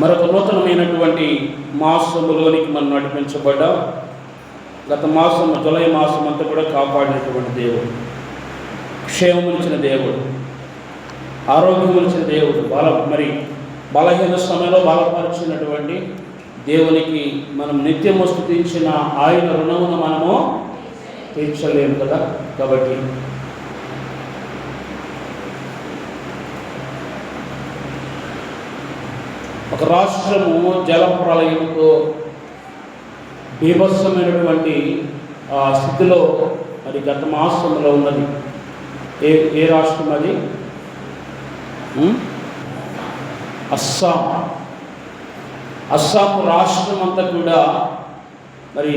మరొక నూతనమైనటువంటి మాసములోనికి మనం నడిపించబడ్డాం. గత మాసం జూలై మాసం అంతా కూడా కాపాడినటువంటి దేవుడు, క్షేమమునిచ్చిన దేవుడు, ఆరోగ్యమునిచ్చిన దేవుడు, బలహీన సమయంలో బలపరిచినటువంటి దేవునికి మనం నిత్యము స్తుతించిన ఆయన రుణమును మనము తీర్చలేము కదా. కాబట్టి ఒక రాష్ట్రము జల ప్రళయంతో బీభత్సమైనటువంటి స్థితిలో మరి గత మాసంలో ఉన్నది. ఏ రాష్ట్రం అది? అస్సాం రాష్ట్రం అంతా కూడా మరి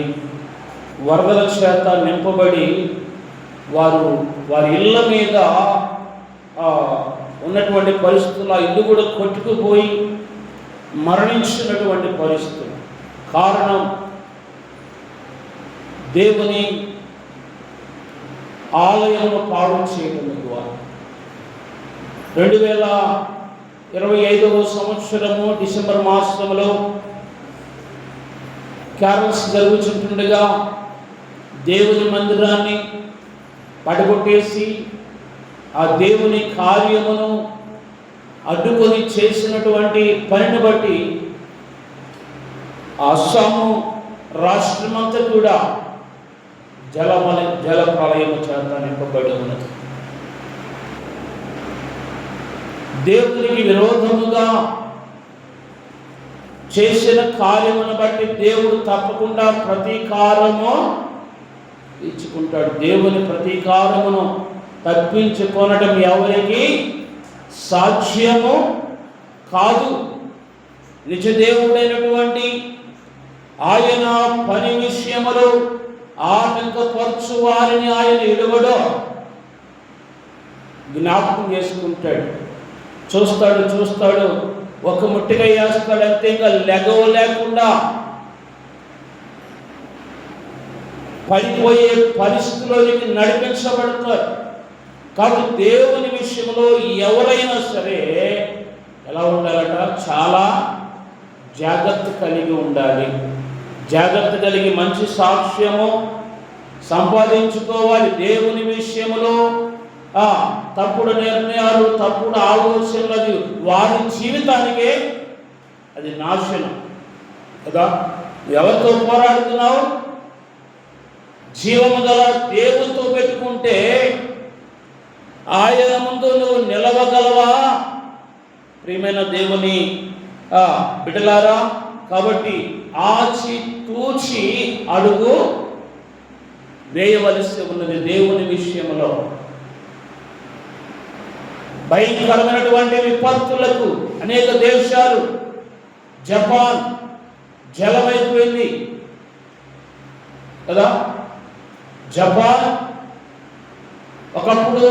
వరదల చేత నింపబడి వారి ఇళ్ళ మీద ఉన్నటువంటి పరిస్థితులు, ఆ ఇల్లు కూడా కొట్టుకుపోయి మరణించినటువంటి పరిస్థితులు. కారణం దేవుని ఆలయమును పాడు చేయడం ద్వారా. 2025వ సంవత్సరము డిసెంబర్ మాసంలో క్యారల్స్ జరుగుతుండగా దేవుని మందిరాన్ని పడగొట్టేసి ఆ దేవుని కార్యమును అడ్డుకొని చేసినటువంటి పనిని బట్టి అస్సాము రాష్ట్రమంతా కూడా జల ప్రళయము చేత నింపబడి ఉన్నది. దేవునికి విరోధముగా చేసిన కార్యమును బట్టి దేవుడు తప్పకుండా ప్రతీకారము ఇచ్చుకుంటాడు. దేవుని ప్రతీకారమును తప్పించుకొనడం ఎవరికి సాధ్యము కాదు. నిజదేవుడైనటువంటి ఆయన పని విషయములో ఆటంకపరచు వారిని ఆయన ఎడువడో జ్ఞాపకం చేసుకుంటాడు. చూస్తాడు, ఒక ముట్టిగా వేస్తాడు, అంతే. ఇంకా లెగవ లేకుండా పడిపోయే పరిస్థితిలోనికి నడిపించబడతారు. కాబట్టి దేవుని విషయంలో ఎవరైనా సరే ఎలా ఉండాలట? చాలా జాగ్రత్త కలిగి ఉండాలి. జాగ్రత్త కలిగి మంచి సాక్ష్యము సంపాదించుకోవాలి. దేవుని విషయంలో తప్పుడు నిర్ణయాలు, తప్పుడు ఆలోచనలు, అది వారి జీవితానికే అది నాశనం కదా. ఎవరితో పోరాడుతున్నావు? జీవము గల దేవునితో పెట్టుకుంటే ఆయన ముందు నువ్వు నిలవగలవా? ప్రియమైన దేవుని బిడ్డలారా, కాబట్టి ఆచి తూచి అడుగు వేయవలసి ఉన్నది దేవుని విషయంలో. భయంకరమైనటువంటి విపత్తులకు అనేక దేశాలు, జపాన్ జలమైపోయింది కదా. జపాన్ ఒకప్పుడు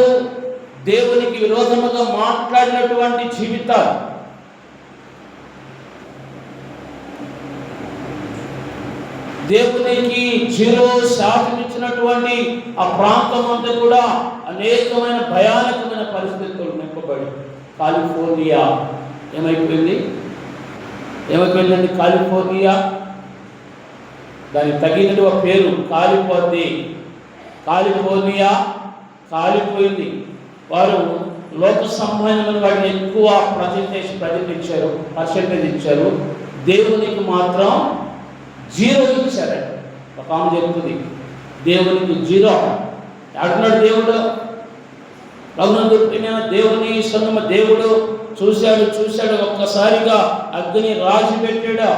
దేవునికి విరోధముగా మాట్లాడినటువంటి జీవితాలు, దేవునికి 0% ఇచ్చినటువంటి ఆ ప్రాంతం అంతా కూడా అనేకమైన భయానకమైన పరిస్థితులు నింపబడి కాలిఫోర్నియా ఏమైపోయిందండి? కాలిఫోర్నియా, దానికి తగినటువంటి పేరు కాలిఫోర్నియా కాలిపోయింది. వారు లోక సంబంధమైన వాటిని ఎక్కువ పర్సెంటేజ్ ఇచ్చారు. దేవునికి మాత్రం 0 ఇచ్చారట. ఒక ఆమె చెప్తుంది, దేవునికి 0. అంటున్నాడు దేవుడు. రఘునందు ప్రియమైన దేవుని సంగమ దేవుడు చూశాడు, ఒక్కసారిగా అగ్ని రాజు పెట్టాడు.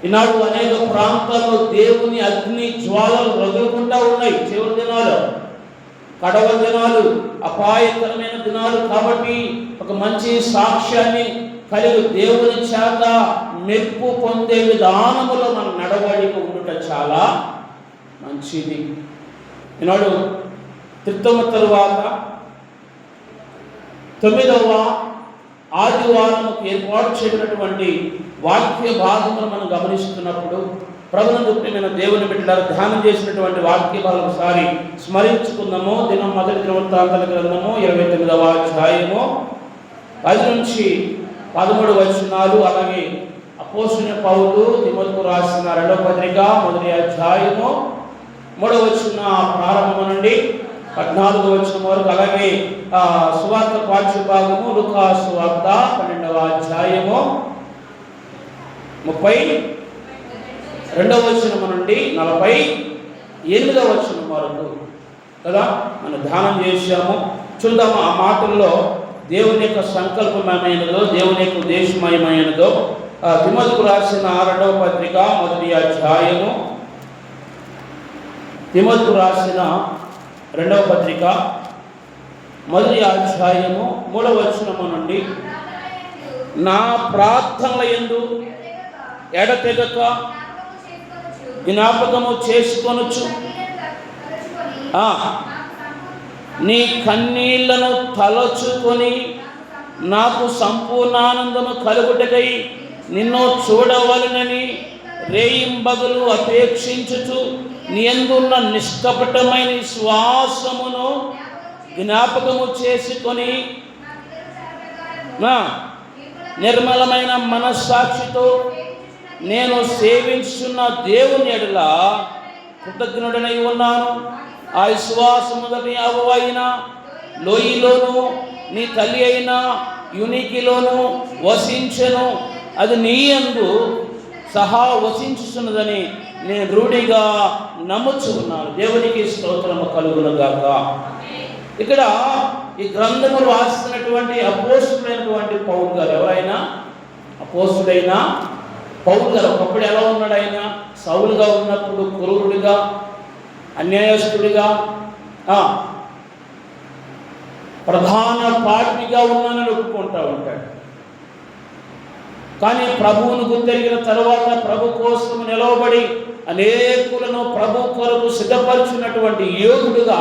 ఈనాడు అనేక ప్రాంతాల్లో దేవుని అగ్ని జ్వాలలు రగులుకుంటా ఉన్నాయి. చివరి దినాలు, కడవ దినాలు, అపాయకరమైన దినాలు. కాబట్టి ఒక మంచి సాక్ష్యాన్ని కలిగి దేవుని చేత మెప్పు పొందే విధానములో మన నడవడిక ఉండుట చాలా మంచిది. ఈనాడు త్రిత్వము తరువాత 9వ ఆదివారముకు ఏర్పాటు చేయబడినటువంటి వాక్య భాగమును మనం గమనిస్తున్నప్పుడు ప్రభునందు ప్రియమైన దేవుని బిడ్డలారా, ధ్యానం చేసినటువంటి వాక్య భాగం ఒకసారి స్మరించుకుందాము. మొదటి దినవృత్తాంతాల గ్రంథము 29వ అధ్యాయము 10 నుంచి 13 వచనాలు. అలాగే అపోస్తలుడైన పౌలు తిమోతికి రాసిన 2వ పత్రిక 1వ అధ్యాయము 3వ వచన ప్రారంభం నుండి 14వ వచనం వరకు, అలాగే సువార్త పాఠ్య భాగము లూకా సువార్త 12వ అధ్యాయము 32వ వచనం నుండి 48వ వచనం వరకు కదా మనం ధ్యానం చేశాము. చూద్దాము ఆ మాటల్లో దేవుని యొక్క సంకల్పమయమైనదో, దేవుని యొక్క ఉద్దేశమయమైనదో. తిమోతికి రాసిన 2వ పత్రిక 1వ అధ్యాయము, తిమోతికి రాసిన 2వ పత్రిక 1వ అధ్యాయము 3వ వచనము నుండి, నా ప్రార్థనల యందు ఎడతెగక జ్ఞాపకము చేసుకొనుచు నీ కన్నీళ్లను తలచుకొని నాకు సంపూర్ణానందము కలుగుటకై నిన్ను చూడవలనని రేయింబగలు అపేక్షించుచు నీ యందున్న నిష్కపటమైన శ్వాసమును జ్ఞాపకము చేసుకొని నిర్మలమైన మనస్సాక్షితో నేను సేవించున్న దేవుని ఎడల కృతజ్ఞుడనై ఉన్నాను. ఆ విశ్వాసము మొదటి అవ్వైన లోయలోను నీ తల్లి అయిన యునికిలోను వసించెను, అది నీ యందు సహా వసించుచున్నదని నేను రూఢిగా నమ్ముచున్నాను. దేవునికి స్తోత్రము కలుగునుగాక. ఇక్కడ ఈ గ్రంథము రాస్తున్నటువంటి అపోస్తలుడైనటువంటి పౌలు గారు, ఎవరైనా అపోస్తలుడైన పౌలు గారు ఒకప్పుడు ఎలా ఉన్నాడు? ఆయన సౌలుగా ఉన్నప్పుడు క్రూరుడిగా, అన్యాయస్తుడిగా, ప్రధాన పాపిగా ఉన్నానని ఒప్పుకుంటూ ఉంటాడు. కానీ ప్రభువును గుర్తెరిగిన తర్వాత ప్రభు కోసం నిలవబడి అనేకులను ప్రభు కొరకు సిద్ధపరిచినటువంటి యోగుడుగా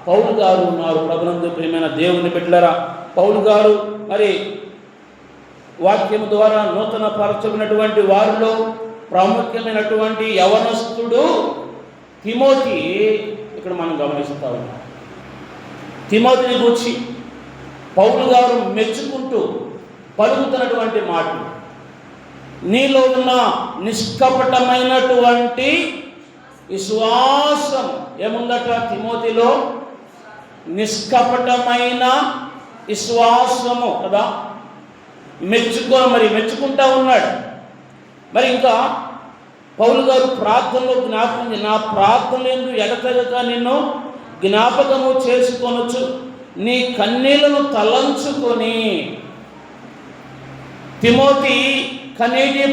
పౌలు గారు ఉన్నారు. ప్రభునందు ప్రియమైన దేవుని బిడ్డలారా, పౌలు గారు మరి వాక్యం ద్వారా నూతన పరచబడినటువంటి వారిలో ప్రాముఖ్యమైనటువంటి యవనస్తుడు తిమోతి. ఇక్కడ మనం గమనిస్తూ ఉన్నాం. తిమోతిని గురించి పౌలు గారు మెచ్చుకుంటూ పలుకుతున్నటువంటి మాటలు, నీలో ఉన్న నిష్కపటమైనటువంటి విశ్వాసం ఏముందట? తిమోతిలో నిష్కపటమైన విశ్వాసము కదా. మెచ్చుకుంటా ఉన్నాడు. మరి ఇంకా పౌలు గారు ప్రార్థనలో జ్ఞాపకం, నా ప్రార్థనలందు ఎడతెగక నిన్ను జ్ఞాపకము చేసుకొనొచ్చు, నీ కన్నీళ్లను తలంచుకొని. తిమోతి కన్నీటి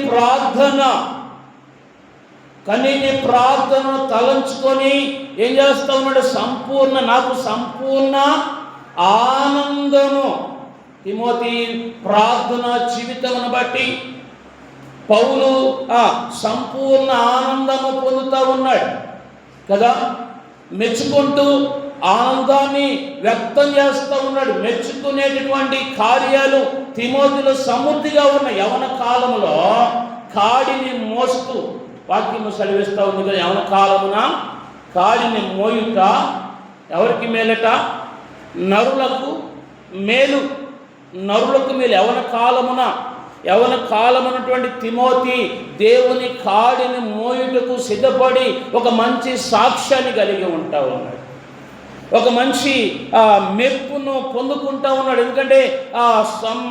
ప్రార్థన తలంచుకొని ఏం చేస్తా ఉన్నాడు? నాకు సంపూర్ణ ఆనందము. తిమోతి ప్రార్థన జీవితమును బట్టి పౌలు సంపూర్ణ ఆనందము పొందుతూ ఉన్నాడు కదా. మెచ్చుకుంటూ ఆనందాన్ని వ్యక్తం చేస్తూ ఉన్నాడు. మెచ్చుకునేటటువంటి కార్యాలు తిమోతిలో సమృద్ధిగా ఉన్న యవన కాలంలో కాడిని మోస్తూ వాక్యము సెలవిస్తూ ఉంది కదా. యవన కాలమున కాడిని మోయుట ఎవరికి మేలట? నరులకు మేలు. యవన కాలమునటువంటి తిమోతి దేవుని కాడిని మోయుటకు సిద్ధపడి ఒక మంచి సాక్ష్యాన్ని కలిగి ఉంటా ఉన్నాడు. ఒక మంచి మెప్పును పొందుకుంటా ఉన్నాడు. ఎందుకంటే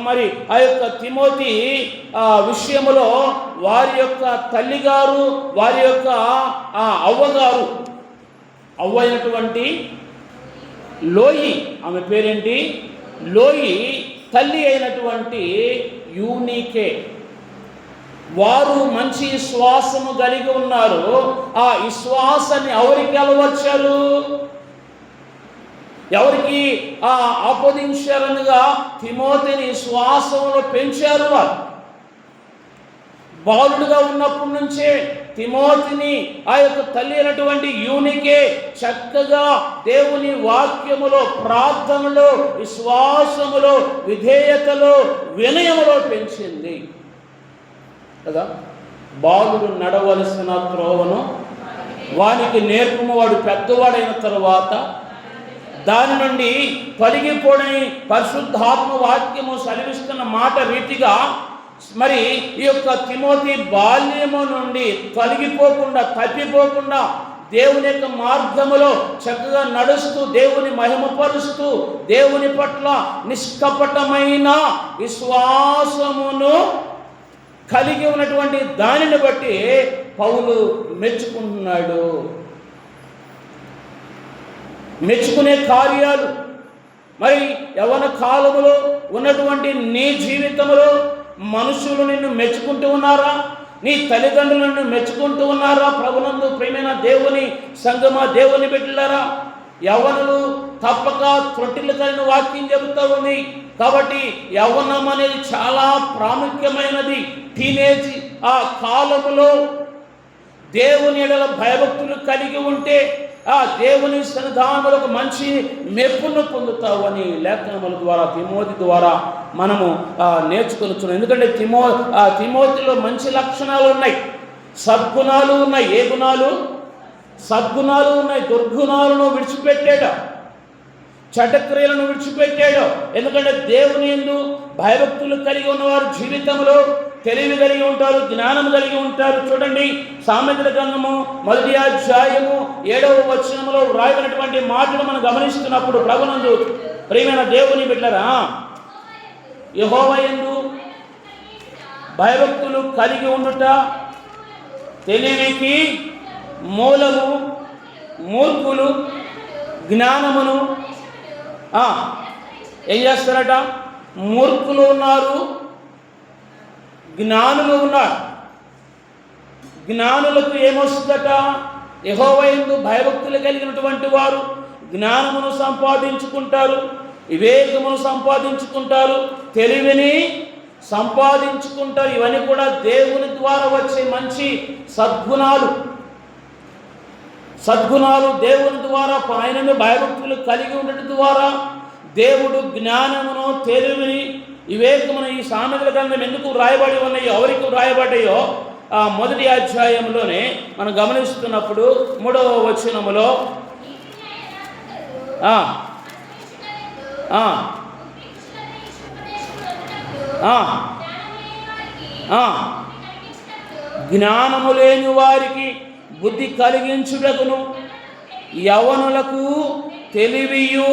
మరి ఆ యొక్క తిమోతి విషయంలో వారి యొక్క తల్లిగారు, వారి యొక్క అవ్వగారు, అవ్వ అయినటువంటి లోయి, ఆమె పేరేంటి? లోయి తల్లి అయినటువంటి యూనికే, వారు మంచి విశ్వాసము కలిగి ఉన్నారు. ఆ విశ్వాసాన్ని ఎవరికి అలవర్చారు? ఎవరికి ఆపోదించారనగా తిమోతిని విశ్వాసంలో పెంచారు. వారు బాలుడుగా ఉన్నప్పటి నుంచే తిమోతిని ఆ యొక్క తల్లి అయినటువంటి యూనికే చక్కగా దేవుని వాక్యములో, ప్రార్థనలో, విశ్వాసములో, విధేయతలో, వినయములో పెంచింది కదా. బాలుడు నడవలసిన త్రోవను వానికి నేర్పుము, వాడు పెద్దవాడైన తరువాత దాని నుండి తొలగిపోడని పరిశుద్ధాత్మ వాక్యము సెలవిస్తున్న మాట రీతిగా మరి ఈ యొక్క తిమోతి బాల్యము నుండి తొలగిపోకుండా తప్పిపోకుండా దేవుని యొక్క మార్గములో చక్కగా నడుస్తూ దేవుని మహిమపరుస్తూ దేవుని పట్ల నిష్కపటమైన విశ్వాసమును కలిగి ఉన్నటువంటి దానిని బట్టి పౌలు మెచ్చుకుంటున్నాడు. మెచ్చుకునే కార్యాలు మరి యవ్వన కాలములో ఉన్నటువంటి నీ జీవితంలో మనుషులు నిన్ను మెచ్చుకుంటూ ఉన్నారా? నీ తల్లిదండ్రులు నిన్ను మెచ్చుకుంటూ ఉన్నారా? ప్రభునందు ప్రియమైన దేవుని సంగమా, దేవుని బిడ్డలారా, యవ్వనులు తప్పక త్రొట్టిల్లు కలిగిన వాక్యం చెబుతూ ఉంది. కాబట్టి యవ్వనం అనేది చాలా ప్రాముఖ్యమైనది. టీనేజ్ ఆ కాలములో దేవుని ఎడల భయభక్తులు కలిగి ఉంటే ఆ దేవుని సన్నిధానంలో ఒక మంచి మెప్పును పొందుతావు అని లేఖనముల ద్వారా తిమోతి ద్వారా మనము నేర్చుకొనుచున్నాం. ఎందుకంటే తిమోతిలో మంచి లక్షణాలు ఉన్నాయి, సద్గుణాలు ఉన్నాయి. ఏ గుణాలు? సద్గుణాలు ఉన్నాయి. దుర్గుణాలను విడిచిపెట్టాడు, చటక్రియలను విడిచిపెట్టాడు. ఎందుకంటే దేవుని యందు భయభక్తులు కలిగి ఉన్నవారు జీవితంలో తెలివి కలిగి ఉంటారు, జ్ఞానం కలిగి ఉంటారు. చూడండి, సామెతల గ్రంథము 1వ అధ్యాయము 7వ వచనములో వ్రాయబడినటువంటి మాటలు మనం గమనిస్తున్నప్పుడు ప్రభునందు ప్రియమైన దేవుని బిడ్డలారా, యెహోవా యందు భయభక్తులు కలిగి ఉండుట తెలివికి మూలము, మూర్ఖులు జ్ఞానమును ఏం చేస్తారట? మూర్ఖులు ఉన్నారు, జ్ఞానులు ఉన్నారు. జ్ఞానులకు ఏమొస్తుందట? యెహోవా యందు భయభక్తులు కలిగినటువంటి వారు జ్ఞానమును సంపాదించుకుంటారు, వివేకమును సంపాదించుకుంటారు, తెలివిని సంపాదించుకుంటారు. ఇవన్నీ కూడా దేవుని ద్వారా వచ్చే మంచి సద్గుణాలు. దేవుని ద్వారా ఆయనను భయభక్తులు కలిగి ఉండటం ద్వారా దేవుడు జ్ఞానమును, తెలివిని, వివేకమును ఈ సామెతల గ్రంథం ఎందుకు రాయబడి ఉన్నాయో, ఎవరికి రాయబడ్డాయో 1వ అధ్యాయంలోనే మనం గమనిస్తున్నప్పుడు 3వ వచనములో జ్ఞానము లేని వారికి బుద్ధి కలిగించుటకును యవ్వనులకు తెలివియు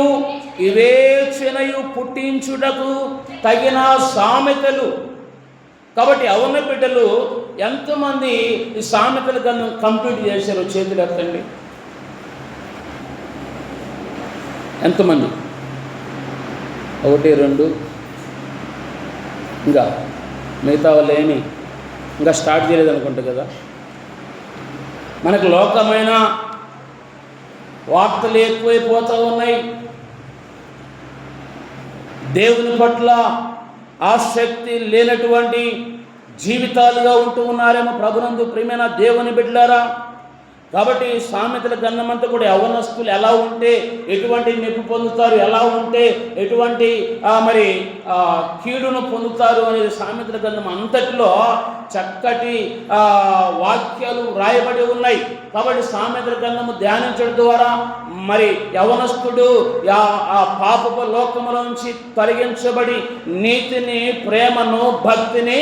వివేచనయు పుట్టించుటకు తగిన సామెతలు. కాబట్టి యవ్వన బిడ్డలు ఎంతమంది ఈ సామెతలు కన్నా కంప్లీట్ చేశారు? చేతులు ఎత్తండి. ఎంతమంది? 1, 2, ఇంకా మిగతా వాళ్ళు ఏమి ఇంకా స్టార్ట్ చేయలేదు అనుకుంటా కదా. మనకు లోకమైన వార్తలు ఎక్కువైపోతూ ఉన్నాయి. దేవుని పట్ల ఆసక్తి లేనటువంటి జీవితాలుగా ఉంటూ ఉన్నారేమో ప్రభునందు ప్రియమైన దేవుని బిడ్డలారా. కాబట్టి సామెతల గ్రంథమంతా కూడా యవ్వనస్తులు ఎలా ఉంటే ఎటువంటి మెప్పు పొందుతారు, ఎలా ఉంటే ఎటువంటి మరి కీడును పొందుతారు అనేది సామెతల గ్రంథం అంతటిలో చక్కటి వాక్యాలు రాయబడి ఉన్నాయి. కాబట్టి సామెతల గ్రంథము ధ్యానించడం ద్వారా మరి యవ్వనస్తుడు ఆ పాపపు లోకముల నుంచి తొలగించబడి నీతిని, ప్రేమను, భక్తిని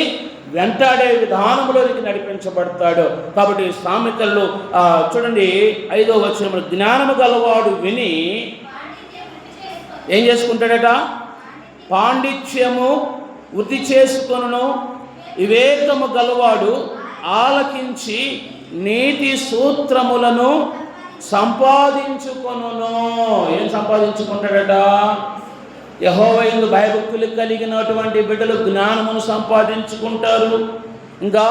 వెంటాడే విధానంలోనికి నడిపించబడతాడు. కాబట్టి సామెతల్లో చూడండి 5వ వచనంలో జ్ఞానము గలవాడు విని ఏం చేసుకుంటాడట? పాండిత్యము వృద్ధి చేసుకొనును, వివేకము గలవాడు ఆలకించి నీతి సూత్రములను సంపాదించుకొనును. ఏం సంపాదించుకుంటాడట? యెహోవా యందు భయభక్తులు కలిగినటువంటి బిడ్డలు జ్ఞానమును సంపాదించుకుంటారు, ఇంకా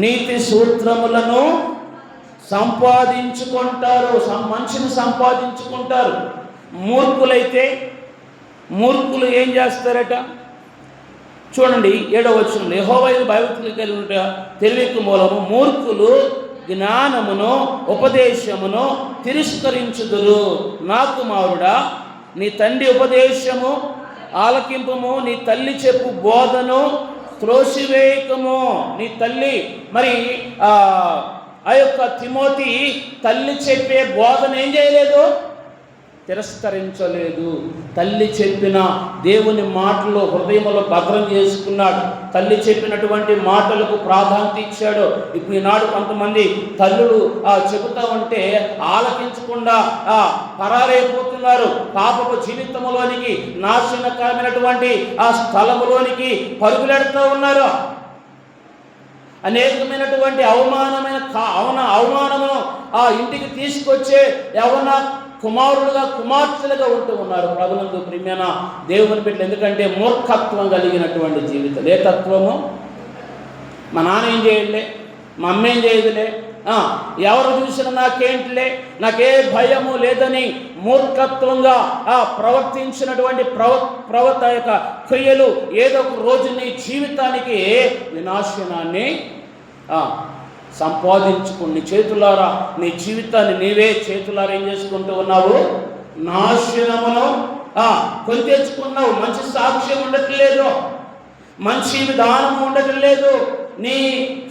నీతి సూత్రములను సంపాదించుకుంటారు, మంచిని సంపాదించుకుంటారు. మూర్ఖులు ఏం చేస్తారట? చూడండి 7వ వచనంలో యెహోవా యందు భయభక్తులు కలిగిన తెలివికి మూలము మూర్ఖులు జ్ఞానమును, ఉపదేశమును తిరస్కరించుదురు. నా కుమారుడా, నీ తండ్రి ఉపదేశము ఆలకింపము, నీ తల్లి చెప్పు బోధను త్రోసివేయకము. నీ తల్లి మరి ఆ యొక్క తిమోతి తల్లి చెప్పే బోధన ఏం చేయలేదు, తిరస్కరించలేదు. తల్లి చెప్పిన దేవుని మాటలు హృదయంలో భద్రం చేసుకున్నాడు. తల్లి చెప్పినటువంటి మాటలకు ప్రాధాన్యత ఇచ్చాడు. ఇప్పుడు ఈనాడు కొంతమంది తల్లులు చెబుతూ ఉంటే ఆలకించకుండా పరారైపోతున్నారు. పాపపు జీవితంలోనికి, నాశనకరమైనటువంటి ఆ స్థలములోనికి పరుగులెడుతూ ఉన్నారు. అనేకమైనటువంటి అవమానమును ఆ ఇంటికి తీసుకొచ్చే యవ్వన కుమారులుగా, కుమార్తెలుగా ఉంటూ ఉన్నారు. ప్రభునందు ప్రియమైన దేవుని బిడ్డలు. ఎందుకంటే మూర్ఖత్వం కలిగినటువంటి జీవితం. ఏ తత్వము? మా నాన్న ఏం చేయలే, మా అమ్మ ఏం చేయదులే, ఎవరు చూసినా నాకేంటిలే, నాకే భయము లేదని మూర్ఖత్వంగా ప్రవర్తించినటువంటి యొక్క క్రియలు ఏదో ఒక రోజు నీ జీవితానికి వినాశనాన్ని సంపాదించుకుని చేతులారా నీ జీవితాన్ని నీవే చేతులారా ఏం చేసుకుంటూ ఉన్నావు, నాశనమును కొని తెచ్చుకున్నావు. మంచి సాక్ష్యం ఉండట్లేదు, మంచి విధానం ఉండట్లేదు. నీ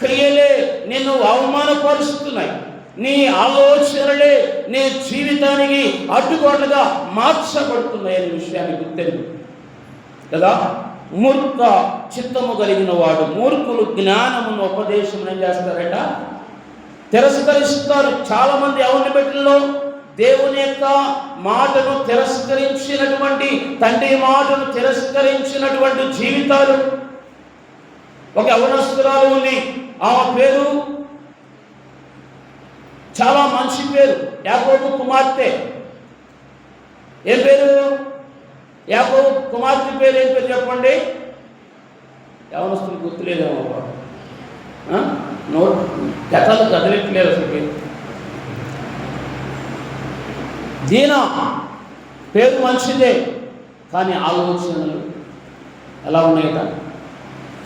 క్రియలే నిన్ను అవమానపరుస్తున్నాయి. నీ ఆలోచనలే నీ జీవితానికి అడ్డుగోడలుగా మార్చబడుతున్నాయి అనే విషయాన్ని గుర్తెరుగు కదా. మూర్ఖ చిత్తము కలిగిన వాడు, మూర్ఖులు జ్ఞానమును ఉపదేశం ఏం చేస్తారట, తిరస్కరిస్తారు. చాలామంది ఎవరిని పెట్టిలో దేవుని యొక్క మాటను తిరస్కరించినటువంటి, తండ్రి మాటను తిరస్కరించినటువంటి జీవితాలు. ఒక యవనస్తురాలు ఉంది, ఆమె పేరు చాలా మంచి పేరు, యాకోబు కుమార్తె. ఏం పేరు? యాకోబు కుమార్తె పేరు ఏం పేరు చెప్పండి? యవనస్తులు గుర్తులేదేమో, నోట్ గతాలు కదలట్లేదు అసలు. దీనా పేరు మంచిదే, కానీ ఆలోచనలు ఎలా ఉన్నాయట,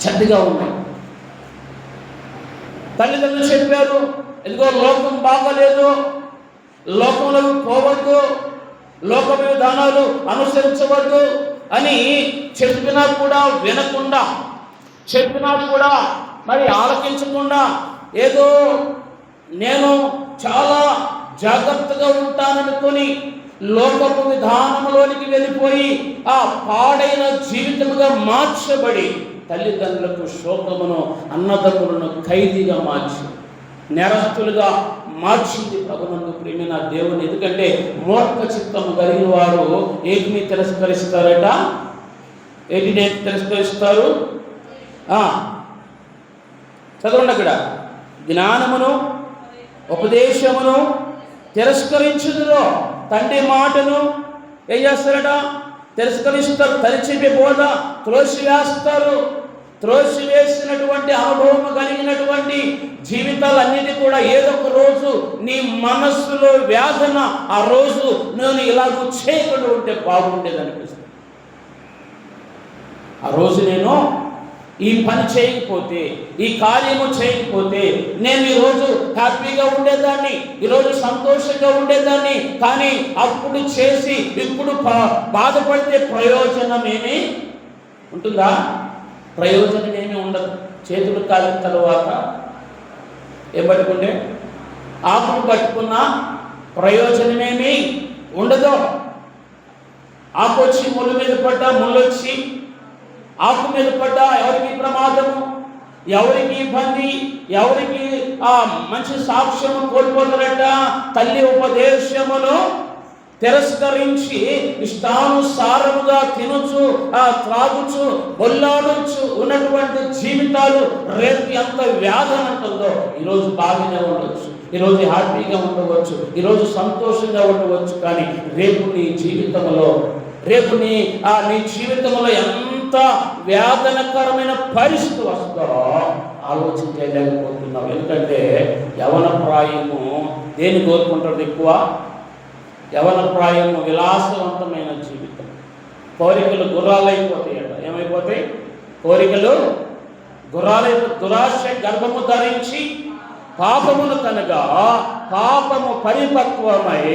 చెడ్డగా ఉన్నాయి. తల్లిదండ్రులు చెప్పారు, ఇదిగో లోకం బాగలేదు, లోకంలో పోవద్దు, లోక విధానాలు అనుసరించవద్దు అని చెప్పినా కూడా వినకుండా, చెప్పినా కూడా మరి ఆలకించకుండా, ఏదో నేను చాలా జాగ్రత్తగా ఉంటాననుకొని లోకపు విధానంలోనికి వెళ్ళిపోయి ఆ పాడైన జీవితముగా మార్చబడి తల్లిదండ్రులకు శోకమును, అన్నదమ్ములను ఖైదీగా మార్చి నేరస్తులుగా మార్చింది ప్రభునందు ప్రియమైన దేవుని. ఎందుకంటే మూర్ఖ చిత్తము కలిగిన వారు ఏటిని తిరస్కరిస్తారట, ఏటిని తిరస్కరిస్తారు? చదవండి అక్కడ, జ్ఞానమును ఉపదేశమును తిరస్కరించుదురో. తండ్రి మాటను ఏం చేస్తారట, తిరస్కరిస్తారు. తరిచిపే బోధ త్రోసివేస్తారు. త్రోసివేసినటువంటి అనుభవం కలిగినటువంటి జీవితాలన్నిటి కూడా ఏదో ఒక రోజు నీ మనస్సులో వేదన, ఆ రోజు నేను ఇలాగూ చేయకుండా ఉంటే బాగుండేది అనిపిస్తుంది. ఆ రోజు నేను ఈ పని చేయకపోతే, ఈ కార్యము చేయకపోతే నేను ఈరోజు హ్యాపీగా ఉండేదాన్ని, ఈరోజు సంతోషంగా ఉండేదాన్ని. కానీ అప్పుడు చేసి ఇప్పుడు బాధపడితే ప్రయోజనం ఏమి ఉంటుందా? ప్రయోజనం ఏమీ ఉండదు. చేతులు కాలిన తర్వాత ఏం పట్టుకుంటే, ఆకులు పట్టుకున్నా ప్రయోజనమేమీ ఉండదు. ఆకు వచ్చి ముళ్ళు మీద పడ్డా, ముళ్ళు వచ్చి ఆకు మీద పడ్డా ఎవరికి ప్రమాదము, ఎవరికి ఇబ్బంది, ఎవరికి మంచి సాక్ష్యము కోల్పోతారట. తల్లి ఉపదేశమును తిరస్కరించి ఇష్టానుసారముగా తినొచ్చు, త్రాగుచు, బొల్లాడొచ్చు ఉన్నటువంటి జీవితాలు రేపు ఎంత వేదన ఉంటుందో. ఈరోజు బాగానే ఉండవచ్చు, ఈరోజు హ్యాపీగా ఉండవచ్చు, ఈరోజు సంతోషంగా ఉండవచ్చు, కానీ రేపు నీ జీవితంలో ఎంత వేదనకరమైన పరిస్థితి వస్తుందో ఆలోచించలేకపోతున్నావు. ఎందుకంటే యవన ప్రాయము దేన్ని కోరుకుంటారు ఎక్కువ? యవన ప్రాయము విలాసవంతమైన జీవితం. కోరికలు గుర్రాలైపోతాయట. ఏమైపోతాయి? కోరికలు గుర్రాలైపోతాయి. దురాశ గర్భము ధరించి పాపమును కనుక పాపము పరిపక్వమై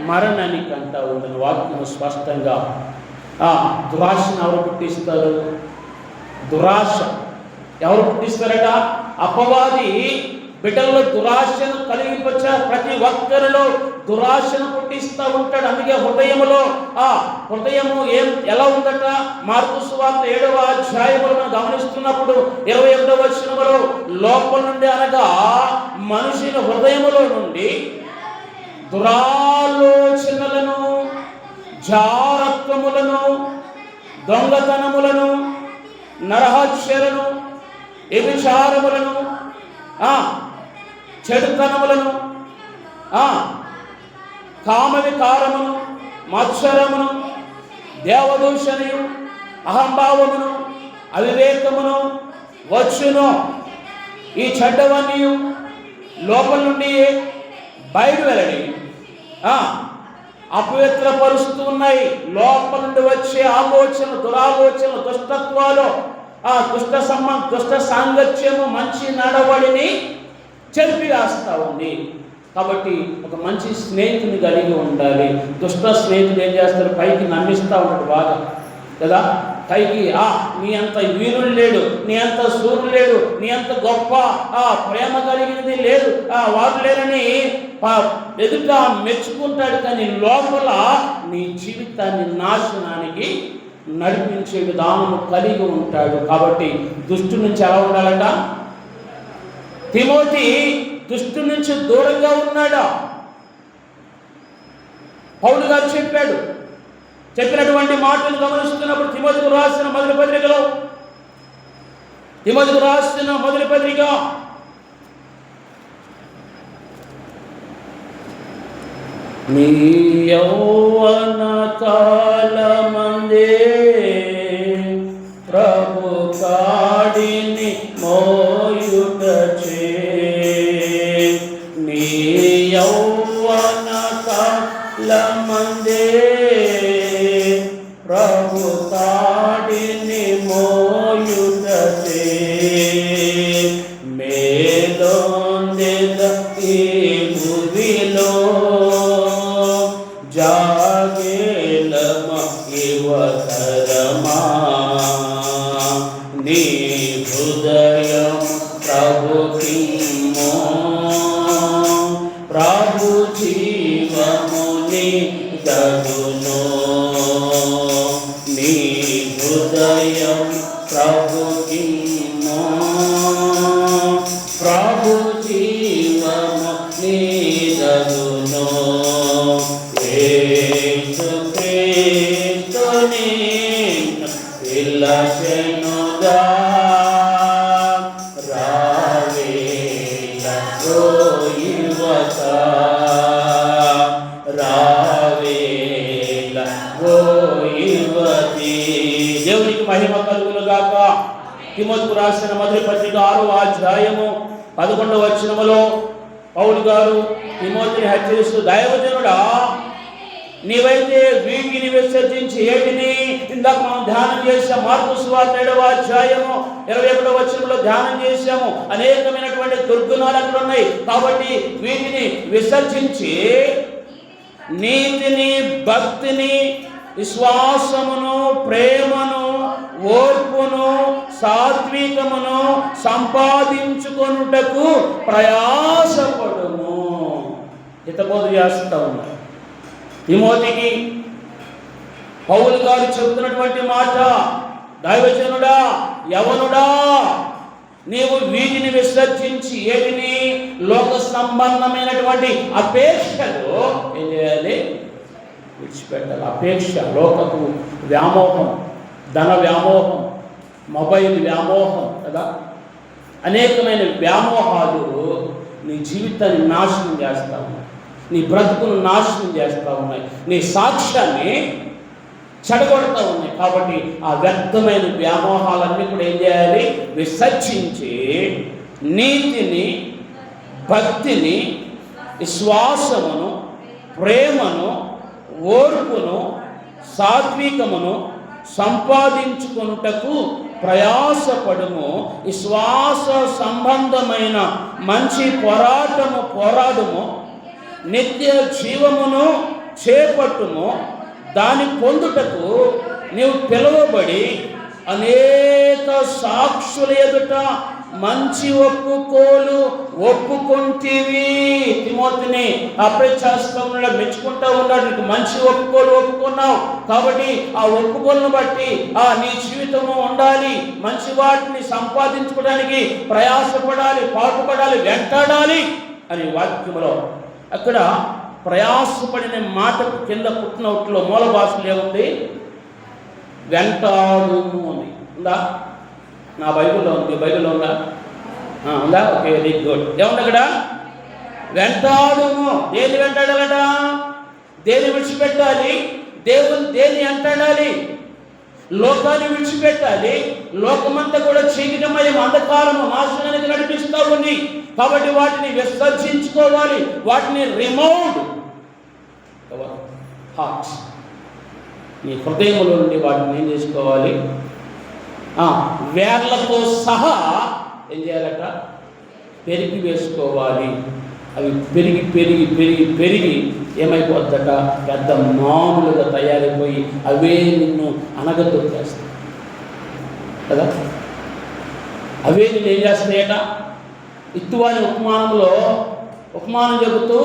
మరణానికి అంటా ఉందని వాక్యము స్పష్టంగా. దురాశను ఎవరు పుట్టిస్తారు? దురాశ ఎవరు పుట్టిస్తారట? అపవాది బిడ్డల్లో దురాశను కలిగించే ప్రతి ఒక్కరిలో దురాశను పుట్టిస్తూ ఉంటాడు. అందుకే హృదయము ఎలా ఉందట? మార్కు సువార్త 7వ అధ్యాయములో మనం గమనిస్తున్నప్పుడు 21వ వచనములో లోపల నుండి అనగా మనిషిని హృదయములో నుండి దురాలోచనలను, జారత్వములను, దొంగతనములను, నరహత్యలను, వ్యభిచారములను, చెడుతనములను, కామవికారమును, మత్సరమును, దేవదూషణయు, అహంభావమును, అవివేకమును వచ్చును. ఈ చెడ్డవన్నీ లోపల నుండి బయట వెళ్ళడి అపవిత్రపరుస్తూ ఉన్నాయి. లోపల నుండి వచ్చే ఆలోచనలు, దురాలోచనలు, దుష్టత్వాలు, దుష్ట సాంగత్యము మంచి నడవడిని చెరిపివేస్తా ఉంది. కాబట్టి ఒక మంచి స్నేహితుని కలిగి ఉండాలి. దుష్ట స్నేహితుడు ఏం చేస్తారు? పైకి నమ్మిస్తూ ఉంటాడు బాగా కదా, పైకి నీ అంత వీరుడు లేడు, నీ అంత సూర్యుడు లేడు, నీ అంత గొప్ప ప్రేమ కలిగినది లేదు, వారు లేరని ఎదుట మెచ్చుకుంటాడు. కానీ లోపల నీ జీవితాన్ని నాశనానికి నడిపించే విధానము కలిగి ఉంటాడు. కాబట్టి దుష్టు నుంచి ఎలా ఉండాలట? తిమోతి దుష్టు నుంచి దూరంగా ఉన్నాడా? పౌలు గారు చెప్పినటువంటి మాటలు గమనిస్తున్నప్పుడు తిమోతికి రాసిన మొదటి పత్రిక నీ యౌవన కాలమందే ప్రభు కాడిని మోయుటచే, నీ యౌవన కాలమందే ప్రభు కాడిని మోయుటచే, మేలొందెద ఈ భూమిలో జాగేలమ యువతరమా, నీ హృదయం ప్రభుకిమ్మో, ప్రభు జీవముని దగునో, నీ హృదయం ప్రభుకిమ్మో, ప్రభు జీవముని దగునో, యేసుక్రీస్తుని పిలచెనుగా రావేల ఓ యువత, రావేల ఓ యువతి. దేవునికి మహిమ కలుగును గాక. తిమోతికి రాసిన మొదటి పత్రిక 6వ అధ్యాయము 11వ వచనములో పౌలు గారు తిమోతిని హెచ్చరిస్తూ, దైవజనుడా, నీవైతే వీటిని విసర్జించి ఏటిని ఇందాక మనం ధ్యానం చేసాం. మార్కు సువార్త 7వ అధ్యాయము 21వ వచనంలో ధ్యానం చేశాము. అనేకమైనటువంటి దుర్గుణాలు అక్కడ ఉన్నాయి. కాబట్టి వీటిని విసర్జించి నీతిని, భక్తిని, విశ్వాసమును, ప్రేమను, ఓర్పును, సాత్వికమును సంపాదించుకొనుటకు ప్రయాసపడుము. హితబోధ చేస్తూ ఉన్నారు. తిమోతికి పౌలు గారు చెబుతున్నటువంటి మాట, దైవజనుడా, యవనుడా, నీవు వీటిని విసర్జించి ఏటిని? లోక సంబంధమైనటువంటి అపేక్షలు ఏం చేయాలి? విడిచిపెట్టాలి. అపేక్ష, లోకపు వ్యామోహం, ధన వ్యామోహం, మొబైల్ వ్యామోహం కదా, అనేకమైన వ్యామోహాలు నీ జీవితాన్ని నాశనం చేస్తూ ఉన్నాయి, నీ బ్రతుకును నాశనం చేస్తూ ఉన్నాయి, నీ సాక్ష్యాన్ని చెడగొడుతూ ఉన్నాయి. కాబట్టి ఆ వ్యర్థమైన వ్యామోహాలన్నీ కూడా ఏం చేయాలి? విసర్జించి నీతిని, భక్తిని, విశ్వాసమును, ప్రేమను, ఓర్పును, సాత్వికమును సంపాదించుకొనుటకు ప్రయాసపడుము. విశ్వాస సంబంధమైన మంచి పోరాడుము. నిత్య జీవమును చేపట్టుము. దాని పొందుటకు నీవు పిలువబడి అనేక సాక్షుల ఎదుట మంచి ఒప్పుకోలు ఒప్పుకుంటేవి. తిమోతిని అప్పుడే చేస్తూ ఉన్నాడు, మెచ్చుకుంటూ ఉన్నాడు. నీకు మంచి ఒప్పుకోలు ఒప్పుకున్నావు కాబట్టి ఆ ఒప్పుకోలను బట్టి నీ జీవితము ఉండాలి. మంచి వాటిని సంపాదించుకోవడానికి ప్రయాసపడాలి, పాటుపడాలి, వెంటాడాలి అని వాక్యములో అక్కడ ప్రయాసపడిన మాటకు కింద పుట్టినట్లో మూల భాషలో ఏముంది? వెంటాడుము అని ఉందా? నా బైబిల్లో ఉంది. బైబిల్లో ఉందా? ఉందా? Okay, very good. ఏముంది అక్కడ? వెంటాడుము. దేని వెంటాడాలట? దేని విడిచిపెట్టాలి? దేన్ని వెంటాడాలి? లోకాన్ని విడిచిపెట్టాలి. లోకమంతా కూడా చీకటిమయం, అంధకారము, నాశనానికి నడిపిస్తూ ఉంది కాబట్టి వాటిని విసర్జించుకోవాలి. వాటిని రిమూవ్ హార్ట్, నీ హృదయంలో నుండి వాటిని ఏం చేసుకోవాలి? వేర్లతో సహా ఏం చేయాలట? పెరిగి వేసుకోవాలి. అవి పెరిగి పెరిగి పెరిగి పెరిగి ఏమైపోద్దట? పెద్ద మామూలుగా తయారైపోయి అవే నిన్ను అనగతొక్కేస్తాయి కదా. అవే నిన్ను ఏం చేస్తాయట? ఇత్తువాని ఉపమానం చెబుతూ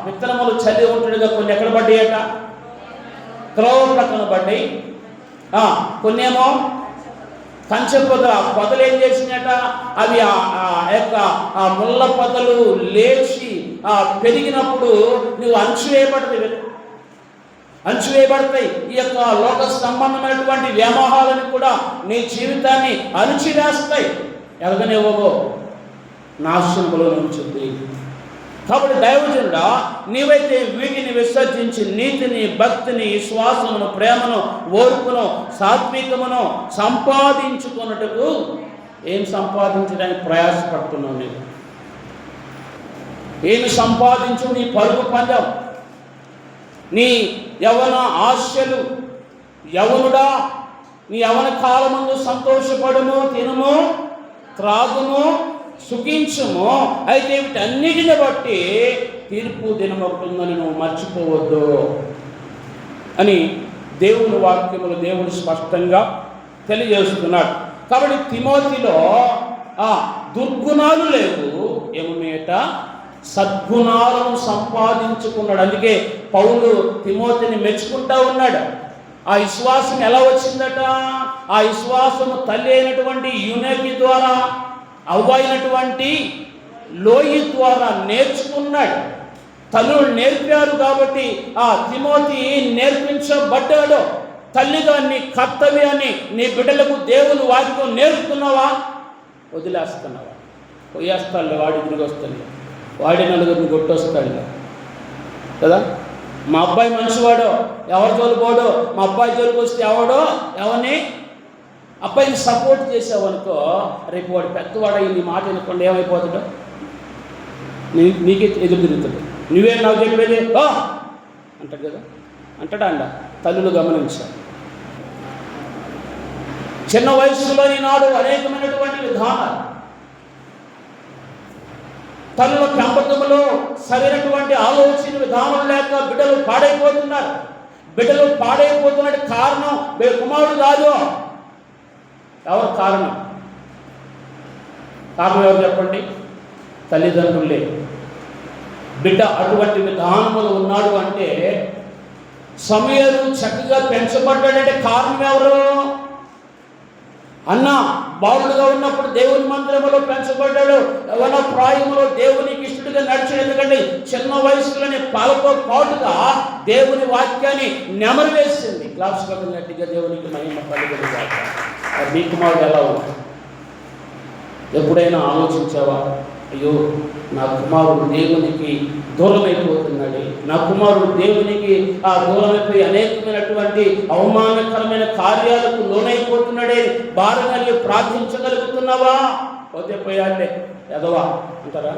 విత్తనములు చల్లి ఉంటుండగా కొన్ని ఎక్కడ పడ్డాయట? త్రోవ ప్రక్కన పడ్డాయి. కొన్నేమో కంచె పొదలు ఏం చేసినట? అవి యొక్క ముళ్ళ పొదలు లేచి పెరిగినప్పుడు నువ్వు అంచువేయబడతాయి. ఈ యొక్క లోక సంబంధమైనటువంటి వ్యామోహాలను కూడా నీ జీవితాన్ని అణిచివేస్తాయి. ఎలాగనేవో నాశనములో నుంచుంది. కాబట్టి దైవజనుడా, నీవైతే వీటిని విసర్జించి నీతిని, భక్తిని, విశ్వాసమును, ప్రేమను, ఓర్పును, సాత్వికమును సంపాదించుకున్నట్టుకు ఏం సంపాదించడానికి ప్రయాసపడుతున్నావు? నేను ఏమి సంపాదించు? నీ పరుగు పందెం, నీ యవన ఆశలు. యవనుడా, నీ యవన కాలమందు సంతోషపడుము, తినుము, త్రాగుము, సుఖించుము. అయితే వీటన్నిటిని బట్టి తీర్పు దినం ఒకటుందని నువ్వు మర్చిపోవద్దు అని దేవుని వాక్యములు దేవుడు స్పష్టంగా తెలియజేస్తున్నాడు. కాబట్టి తిమోతిలో దుర్గుణాలు లేవు, ఏమేట సద్గుణాలను సంపాదించుకున్నాడు. అందుకే పౌలు తిమోతిని మెచ్చుకుంటా ఉన్నాడు. ఆ విశ్వాసం ఎలా వచ్చిందట? ఆ విశ్వాసము తల్లి అయినటువంటి యూనేకి ద్వారా, అవ్వైనటువంటి లోయి ద్వారా నేర్చుకున్నాడు. తల్లులు నేర్పారు కాబట్టి ఆ తిమోతి నేర్పించబడ్డాడు. తల్లిగా నీ కర్తవ్యాన్ని నీ బిడ్డలకు దేవుని వాక్యం నేర్పుతున్నావా? వదిలేస్తున్నావా? పోయేస్తాడు, వాడి తిరిగి వస్తాడు, వాడి నలుగురిని కొట్టొస్తాడు కదా. మా అబ్బాయి మంచివాడో, ఎవరి జోలికి పోడో, మా అబ్బాయి జోలికి వస్తే ఎవరిని అబ్బాయిని సపోర్ట్ చేసావనుకో, రేపు వాడు పెద్దవాడు నీ మాట వినకుండా ఏమైపోతాడో నీకే ఎదురు తిరుగుతాడు. నువ్వే నాకు చెప్పేది అంటాడు కదా. అంటాడా అండ? తల్లులు గమనించాలి. చిన్న వయసులోని నాడు అనేకమైనటువంటి విధానాలు, తల్లుల పెంపకంలో సరైనటువంటి ఆలోచన విధానం లేక బిడ్డలు పాడైపోతున్నారు. బిడ్డలు పాడైపోతున్నట్టు కారణం కుమారుడు కాదు. ఎవరు కారణం? ఎవరు చెప్పండి? తల్లిదండ్రులే. బిడ్డ అటువంటి విధానములు ఉన్నాడు అంటే, సమయాలు చక్కగా పెంచబడ్డాడంటే కారణం ఎవరు? అన్న బాలుడుగా ఉన్నప్పుడు దేవుని మందిరములో పెంచబడ్డాడు. యవ్వన ప్రాయములో దేవునికి ఇష్టడుగా నడిచాడు. ఎందుకంటే చిన్న వయసులోనే పాలతో పాటుగా దేవుని వాక్యాన్ని నెమరు వేసింది. క్లాస్ గట్టిగా దేవునికి మహిమ కలుగునుగాక. నీ కుమారుడు ఎలా ఉంది? ఎప్పుడైనా ఆలోచించావా? అయ్యో, నా కుమారుడు దేవునికి దూరమైపోతున్నాడు, నా కుమారుడు దేవునికి దూరమైపోయి అనేకమైనటువంటి అవమానకరమైన కార్యాలకు లోనైపోతున్నాడే భారం కలిగి ప్రార్థించగలుగుతున్నావా? పోతే పోయాడే ఎదవా అంటారా?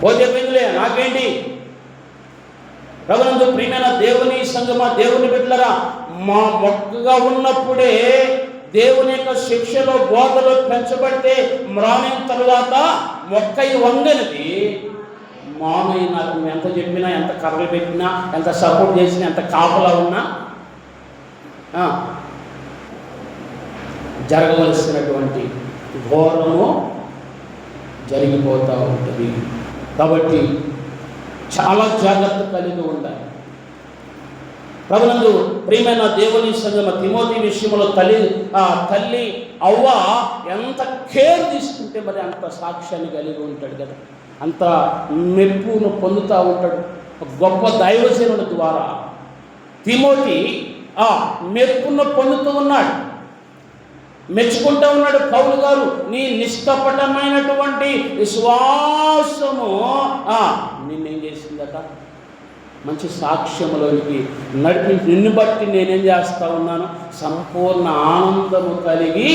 పోతే పోయిందిలే నాకేంటి? ప్రభునందు ప్రియమైన దేవుని సంగమా, దేవుని బిడ్డలారా, మా మొక్కగా ఉన్నప్పుడే దేవుని యొక్క శిక్షలో బోధలో పెంచబడితే మ్రానిన తరువాత మొక్కై వంగనిది మామయ్య. నాకు ఎంత చెప్పినా, ఎంత కర్రలు పెట్టినా, ఎంత సపోర్ట్ చేసినా, ఎంత కాపలా ఉన్నా జరగవలసినటువంటి ఘోరము జరిగిపోతూ ఉంటుంది. కాబట్టి చాలా జాగ్రత్త కలిగి ఉండాలి. ప్రభునందు ప్రియమైన దేవుని సంగమ తిమోతి విషయంలో తల్లి అవ్వ ఎంత కేర్ తీసుకుంటే మరి అంత సాక్ష్యాన్ని కలిగి ఉంటాడు కదా, అంత మెప్పును పొందుతూ ఉంటాడు. గొప్ప దైవజనుల ద్వారా తిమోతి ఆ మెప్పును పొందుతూ ఉన్నాడు, మెచ్చుకుంటూ ఉన్నాడు. పౌలు గారు నీ నిష్కపటమైనటువంటి విశ్వాసము నిన్నేం చేసిందట, మంచి సాక్ష్యములోనికి నడిపించి నిన్ను బట్టి నేనేం చేస్తూ ఉన్నాను, సంపూర్ణ ఆనందము కలిగి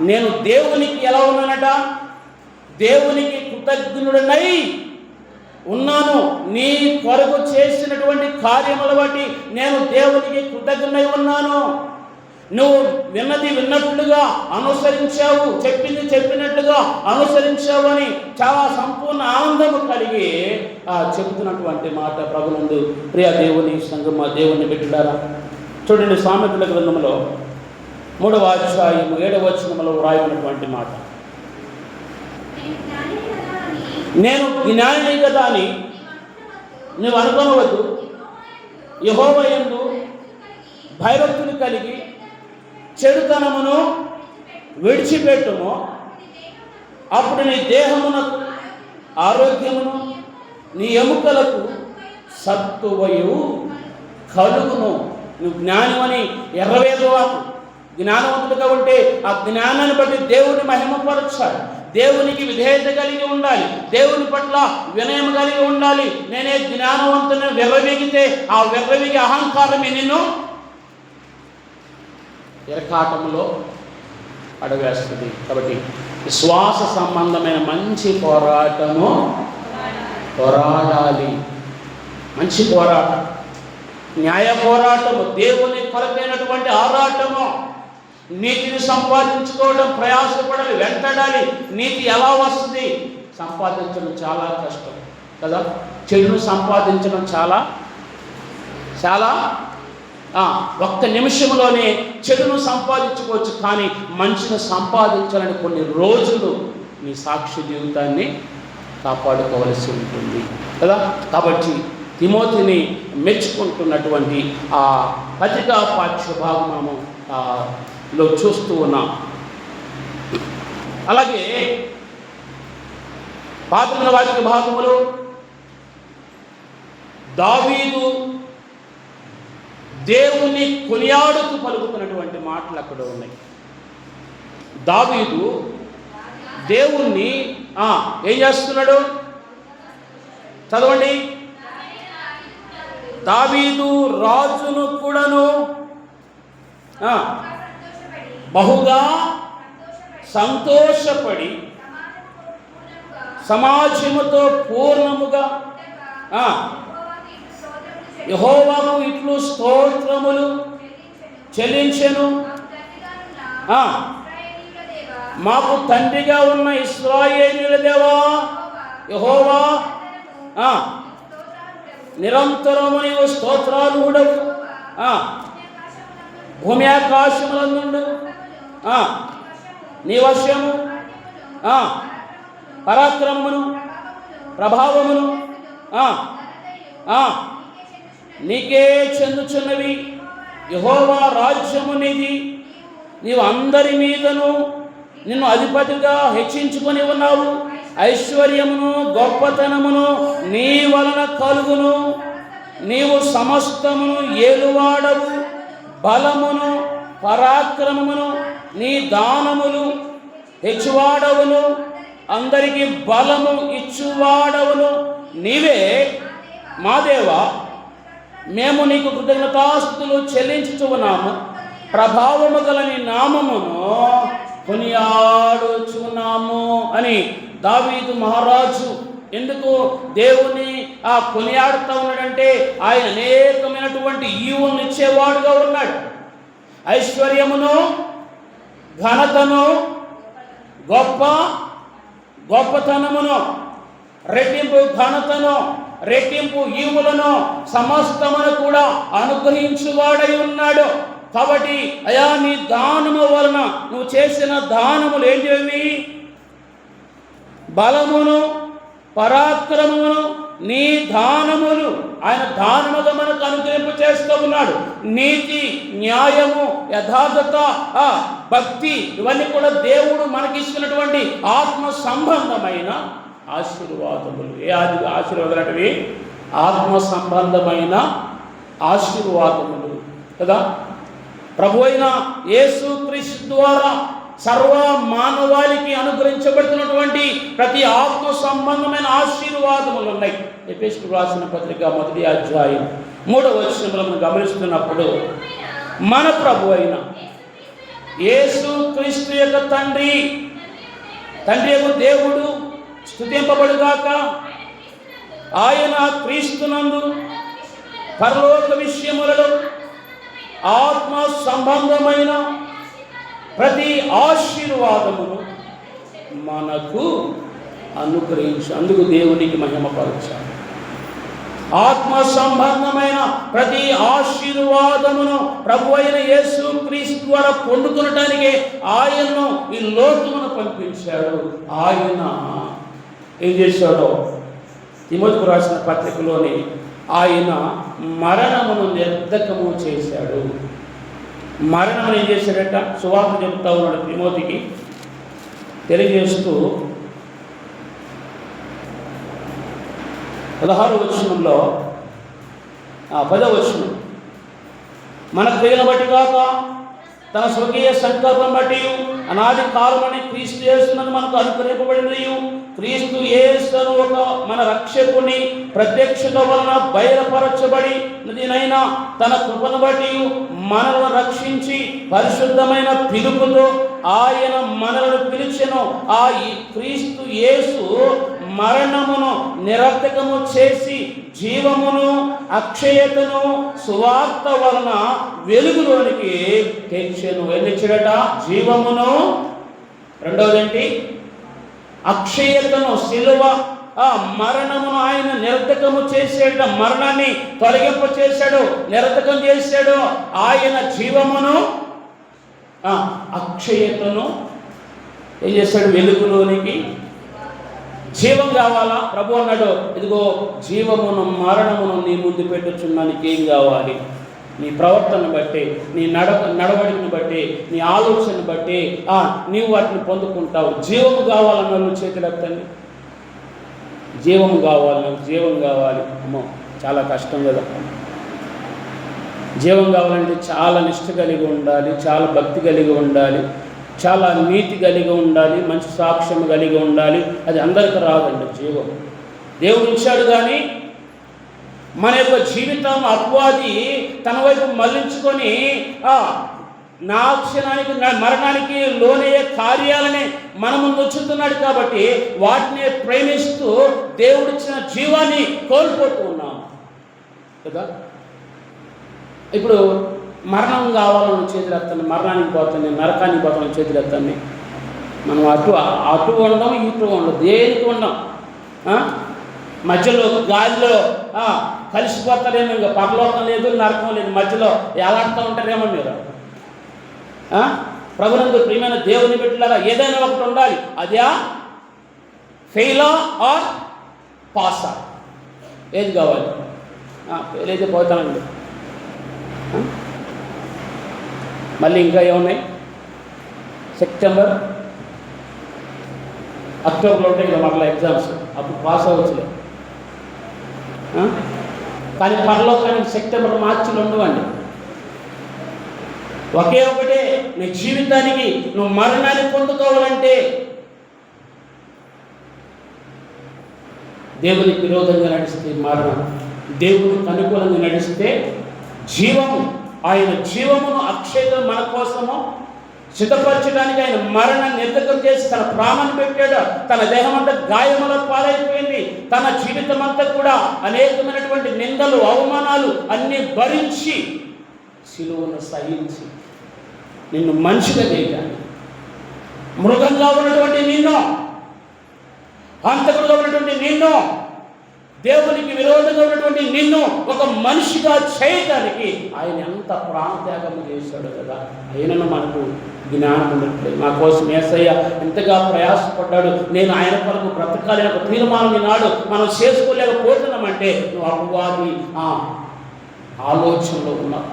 నేను దేవునికి ఎలా ఉన్నానట, దేవునికి కృతజ్ఞుడనై ఉన్నాను. నీ కొరకు చేసినటువంటి కార్యముల బట్టి నేను దేవునికి కృతజ్ఞుడై ఉన్నాను. నువ్వు విన్నది విన్నట్లుగా అనుసరించావు, చెప్పింది చెప్పినట్టుగా అనుసరించావు అని చాలా సంపూర్ణ ఆనందము కలిగి చెబుతున్నటువంటి మాట ప్రభునందు ప్రియ దేవుని సంగమ దేవుని బిడ్డలారా. చూడండి, సామెతల గ్రంథంలో 3వ అధ్యాయము 7వ వచనములో వ్రాయబడినటువంటి మాట, నేను జ్ఞానిని కదా అని నువ్వు అనుకొనవద్దు, యెహోవా యందు భయభక్తులు కలిగి చెడుతనమును విడిచిపెట్టుము, అప్పుడు నీ దేహమునకు ఆరోగ్యమును నీ ఎముకలకు సత్తువయు కలుగును. నువ్వు జ్ఞానమని ఎర్రవేదవాకు జ్ఞానవంతుడిగా ఉంటే ఆ జ్ఞానాన్ని బట్టి దేవుని మహిమపరచాలి, దేవునికి విధేయత కలిగి ఉండాలి, దేవుని పట్ల వినయం కలిగి ఉండాలి. నేనే జ్ఞానవంతుని వెర్రవీగితే ఆ వెర్రవీగి అహంకారమే నిన్ను ఎరకాటంలో అడవేస్తుంది. కాబట్టి విశ్వాస సంబంధమైన మంచి పోరాడాలి, మంచి పోరాటం, న్యాయ పోరాటము, దేవుని కొరకైనటువంటి ఆరాటము, నీతిని సంపాదించుకోవడం ప్రయాసపడాలి, వెంటాడాలి. నీతి ఎలా వస్తుంది? సంపాదించడం చాలా కష్టం కదా, చెడును సంపాదించడం చాలా చాలా ఒక్క నిమిషంలోనే చెడును సంపాదించుకోవచ్చు, కానీ మంచిని సంపాదించాలని కొన్ని రోజులు నీ సాక్షి జీవితాన్ని కాపాడుకోవలసి ఉంటుంది కదా. కాబట్టి తిమోతిని మెచ్చుకుంటున్నటువంటి ఆ పత్రికా పాఠ్య భాగము లో చూస్తూ ఉన్నాం. అలాగే పాత వాక్య భాగములో దావీదు దేవుణ్ణి కొనియాడుతూ పలుకుతున్నటువంటి మాటలు అక్కడ ఉన్నాయి. దావీదు దేవుణ్ణి ఏం చేస్తున్నాడు? చదవండి. దావీదు రాజును కూడాను బహుగా సంతోషపడి సమాజముతో పూర్ణముగా యెహోవాకు ఇట్లు స్తోత్రములు చెల్లించెను. మాకు తండ్రిగా ఉన్న ఇశ్రాయేలీయుల దేవా యెహోవా, నిరంతరము నీవు స్తోత్రార్హుడవు. భూమి ఆకాశములందు నీ వశము పరాక్రమమును ప్రభావమును నీకే చెందుచున్నవి. యెహోవా రాజ్యము నీది, నీవు అందరి మీదను నిన్ను అధిపతిగా హెచ్చించుకొని ఉన్నావు. ఐశ్వర్యమును గొప్పతనమును నీ వలన కలుగును. నీవు సమస్తమును ఏలువాడవు. బలమును పరాక్రమమును నీ దానములు హెచ్చువాడవును. అందరికీ బలము ఇచ్చువాడవును నీవే మా దేవా. మేము నీకు కృతజ్ఞతాస్తుతులు చెల్లించుచున్నాము. ప్రభావము గల నీ నామమును కొనియాడుచున్నాము అని దావీదు మహారాజు ఎందుకు దేవుని కొనియాడుతూ ఉన్నాడంటే ఆయన అనేకమైనటువంటి ఈవులను ఇచ్చేవాడుగా ఉన్నాడు. ఐశ్వర్యమును ఘనతను గొప్పతనమును రెట్టింపు ఘనతను రెట్టింపు ఈవులను సమస్తమును కూడా అనుగ్రహించువాడై ఉన్నాడు. కాబట్టి అయా నీ దానము వలన నువ్వు చేసిన దానములు ఏంటివి? బలమును పరాక్రమమును నీ దానములు. ఆయన దానముగా మనకు అనుగ్రహింప చేస్తూ ఉన్నాడు. నీతి, న్యాయము, యథార్థత, భక్తి ఇవన్నీ కూడా దేవుడు మనకిస్తున్నటువంటి ఆత్మ సంబంధమైన ఆశీర్వాదములు. ఏ ఆశీర్వాదాలు అంటే ఆత్మ సంబంధమైన ఆశీర్వాదములు కదా. ప్రభు అయిన యేసుక్రీస్తు ద్వారా సర్వ మానవాళికి అనుగ్రహించబడుతున్నటువంటి ప్రతి ఆత్మ సంబంధమైన ఆశీర్వాదములు ఉన్నాయి. ఎఫెసీయులకు రాసిన పత్రిక 1వ అధ్యాయం 3వ వచనంలో మనం గమనిస్తున్నప్పుడు మన ప్రభు అయిన యేసుక్రీస్తు యొక్క తండ్రి యొక్క దేవుడు స్తుతింపబడుగాక. ఆయన క్రీస్తునందు పరలోక విషయములలో ఆత్మ సంబంధమైన ప్రతి ఆశీర్వాదమును మనకు అనుగ్రహించు. అందుకు దేవునికి మహిమపరచాలి. ఆత్మ సంబంధమైన ప్రతి ఆశీర్వాదమును ప్రభు అయిన యేసుక్రీస్తు ద్వారా పొందుకునటానికి ఆయన్ను ఈ లోకమును పంపించాడు. ఆయన ఏం చేశాడో తిమోతికి రాసిన పత్రికలోని ఆయన మరణమును నిర్ధకము చేశాడు. మరణం ఏం చేశాడట? సువార్త చెబుతా ఉన్నాడు తిమోతికి తెలియజేస్తూ 16వ వచనంలో 10వ వచనం, మన క్రియను బట్టి కాక తన స్వకీయ సంకల్పం బట్టి అనాది కాలమని క్రీస్తు యేసునందు మనకు అనుగ్రహింపబడినది. క్రీస్తు యేసును ఒక మన రక్షకుని ప్రత్యక్షత వలన బయలుపరచబడినదినైనా తన కృపను బట్టి మనలను రక్షించి పరిశుద్ధమైన పిలుపుతో ఆయన మనలను పిలిచెను. ఆ క్రీస్తు యేసు మరణమును నిరర్థకము చేసి జీవమును అక్షయతను సువార్త వలన వెలుగులోనికి తెచ్చెను. ఎన్నిచ్చాడట? జీవమును, రెండవదేంటి? అక్షయతను, సిలువ మరణమును ఆయన నిరర్థకము చేసాడు. మరణాన్ని తొలగింప చేశాడు, నిరర్థకం చేశాడు. ఆయన జీవమును అక్షయతను ఏం చేశాడు? వెలుగులోనికి. జీవం కావాలా? ప్రభు అన్నాడు, ఇదిగో జీవమును మరణమును నీ ముందు పెట్టుచున్నా, నీకేం కావాలి? నీ ప్రవర్తన బట్టి, నీ నడవడిని బట్టి, నీ ఆలోచన బట్టి నీవు వాటిని పొందుకుంటావు. జీవము కావాలన్న వాళ్ళు చేతులు ఎత్తండి. జీవము కావాలి, నాకు జీవం కావాలి. అమ్మో చాలా కష్టం కదా. జీవం కావాలంటే చాలా నిష్ఠ కలిగి ఉండాలి, చాలా భక్తి కలిగి ఉండాలి, చాలా నీతి కలిగి ఉండాలి, మంచి సాక్ష్యం కలిగి ఉండాలి. అది అందరికీ రాదండి జీవం. దేవుడు ఇచ్చాడు, కానీ మన యొక్క జీవితం అపవాది తన వైపు మళ్లించుకొని నా క్షణానికి మరణానికి లోనయ్యే కార్యాలని మన ముందు వచ్చుతున్నాడు. కాబట్టి వాటిని ప్రేమిస్తూ దేవుడిచ్చిన జీవాన్ని కోల్పోతూ ఉన్నాం కదా. ఇప్పుడు మరణం కావాలని చేతులు ఎత్తాను, మరణానికి పోతాను, నరకానికి పోతాను చేతులు ఎత్తాను. మనం అటు ఉండం, ఇటు ఉండం, దేనికి ఉండం. మధ్యలో గాలిలో కలిసిపోతారేమో, ఇంకా పరలోకం లేదు, నరకం లేదు, మధ్యలో ఎలాడుతూ ఉంటారేమో మీరు. ప్రభునందు ప్రియమైన దేవుని బిడ్డలారా, ఏదైనా ఒకటి ఉండాలి. అదే ఫెయిలా ఆర్ పాసా? ఏది కావాలి? ఫెయిల్ అయితే పోతానండి. మళ్ళీ ఇంకా ఏమున్నాయి? సెప్టెంబర్, అక్టోబర్లో ఉంటాయి కదా మరలా ఎగ్జామ్స్, అప్పుడు పాస్ అవ్వచ్చులే. కానీ పరలోకానికి సెప్టెంబర్, మార్చిలో ఉండవండి. ఒకే ఒకటే, నీ జీవితానికి నువ్వు మరణాన్ని పొందుకోవాలంటే దేవునికి విరోధంగా నడిస్తే మరణం, దేవునికి అనుకూలంగా నడిస్తే జీవము. ఆయన జీవమును అక్షయతను మన కోసము సిద్ధపరచడానికి ఆయన మరణ నిర్ధకం చేసి తన ప్రాణాన్ని పెట్టాడు. తన దేహం అంతా గాయముల పాలైపోయింది. తన జీవితం అంతా కూడా అనేకమైనటువంటి నిందలు, అవమానాలు అన్నీ భరించి సిలువను సహించి నిన్ను మనిషిగా చేయడానికి, మృగంగా ఉన్నటువంటి నిన్ను, హంతకుడుగా ఉన్నటువంటి నిన్ను దేవునికి విరోధంగా ఉన్నటువంటి నిన్ను ఒక మనిషిగా చేయటానికి ఆయన ఎంత ప్రాణత్యాగం చేశాడు కదా. ఆయనను మనకు జ్ఞానం ఉండట్లేదు. నా కోసం యేసయ్య ఎంతగా ప్రయాసపడ్డాడు, నేను ఆయన కొరకు బ్రతకాలి ఒక తీర్మానం ఈనాడు మనం చేసుకోలేకపోతున్నామంటే నువ్వు అపవాది ఆలోచనలో ఉన్నావు,